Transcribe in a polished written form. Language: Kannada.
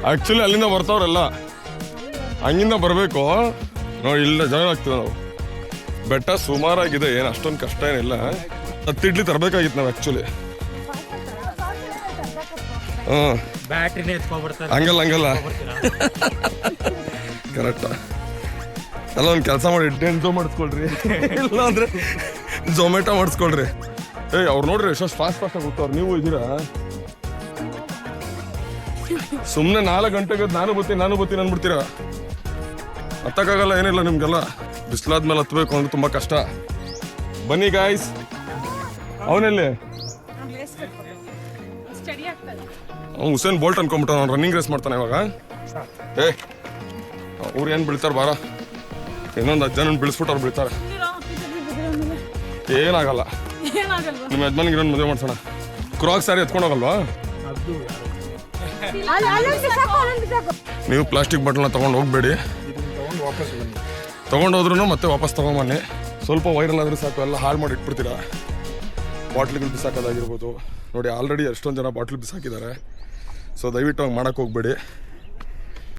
ಆ್ಯಕ್ಚುಲಿ ಅಲ್ಲಿಂದ ಬರ್ತಾವ್ರಲ್ಲ ಹಂಗಿಂದ ಬರಬೇಕು ನೋಡಿ. ಇಲ್ಲ ಜಾಯ್ನ್ ಆಗ್ತೀವಿ ನಾವು. ಬೆಟ್ಟ ಸುಮಾರಾಗಿದೆ, ಏನು ಅಷ್ಟೊಂದು ಕಷ್ಟ ಏನಿಲ್ಲ. 10 ಇಡ್ಲಿ ತರಬೇಕಾಗಿತ್ತು ನಾವು ಆ್ಯಕ್ಚುಲಿ. ಹಂಗಲ್ಲ ಕರೆಕ್ಟ. ಎಲ್ಲ ಒಂದು ಕೆಲಸ ಮಾಡಿ ಡೆನ್ಸೋ ಮಾಡಿಸ್ಕೊಳ್ರಿ, ಇಲ್ಲ ಅಂದರೆ ಝೊಮ್ಯಾಟೊ ಮಾಡಿಸ್ಕೊಳ್ರಿ. ಅವ್ರು ನೋಡ್ರಿ ಎಷ್ಟು ಫಾಸ್ಟಾಗಿ ಹೋಗ್ತಾವ್ರು. ನೀವು ಇದ್ದೀರಾ ಸುಮ್ಮನೆ 4 ಗಂಟೆಗೆ ನಾನು ಬರ್ತೀನಿ ಅಂದ್ಬಿಡ್ತೀರಾ. ಹತ್ತಕ್ಕಾಗಲ್ಲ, ಏನಿಲ್ಲ ನಿಮ್ಗೆಲ್ಲ. ಬಿಸಿಲಾದ್ಮೇಲೆ ಹತ್ಬೇಕು ಅಂದ್ರೆ ತುಂಬ ಕಷ್ಟ. ಬನ್ನಿ ಗಾಯ್ಸ್. ಅವನಲ್ಲಿ ಅವ್ನು ಹುಸೇನ್ ಬೋಲ್ಟ್ ಅನ್ಕೊಂಬಿಟ್ಟ. ಅವ್ನು ರನ್ನಿಂಗ್ ರೇಸ್ ಮಾಡ್ತಾನೆ ಇವಾಗ. ಅವ್ರು ಏನು ಬೀಳ್ತಾರೆ ಬಾರ, ಇನ್ನೊಂದು 10 ಜನ ಬೀಳಿಸ್ಬಿಟ್ಟು ಅವ್ರು ಬೀಳ್ತಾರೆ. ಏನಾಗಲ್ಲ. ನಿಮ್ಮ ಯಜಮಾನಿಗೆ ಇನ್ನೊಂದು ಮದುವೆ ಮಾಡ್ಸೋಣ. ಕ್ರಾಕ್ ಸ್ಯಾರಿ ಎತ್ಕೊಂಡು ಹೋಗಲ್ವಾ ನೀವು? ಪ್ಲಾಸ್ಟಿಕ್ ಬಾಟಲ್ನ ತೊಗೊಂಡು ಹೋಗ್ಬೇಡಿ. ತೊಗೊಂಡೋದ್ರೂ ಮತ್ತೆ ವಾಪಸ್ ತೊಗೊಂಬನ್ನಿ. ಸ್ವಲ್ಪ ವೈರಲ್ ಆದರೂ ಸಾಕು, ಎಲ್ಲ ಹಾಳು ಮಾಡಿ ಇಟ್ಬಿಡ್ತೀರಾ. ಬಾಟ್ಲಿಗಳು ಬಿಸಾಕೋದಾಗಿರ್ಬೋದು ನೋಡಿ. ಆಲ್ರೆಡಿ ಎಷ್ಟೊಂದು ಜನ ಬಾಟ್ಲ್ ಬಿಸಾಕಿದ್ದಾರೆ. ಸೊ ದಯವಿಟ್ಟು ಹಂಗೆ ಮಾಡೋಕ್ಕೆ ಹೋಗ್ಬೇಡಿ.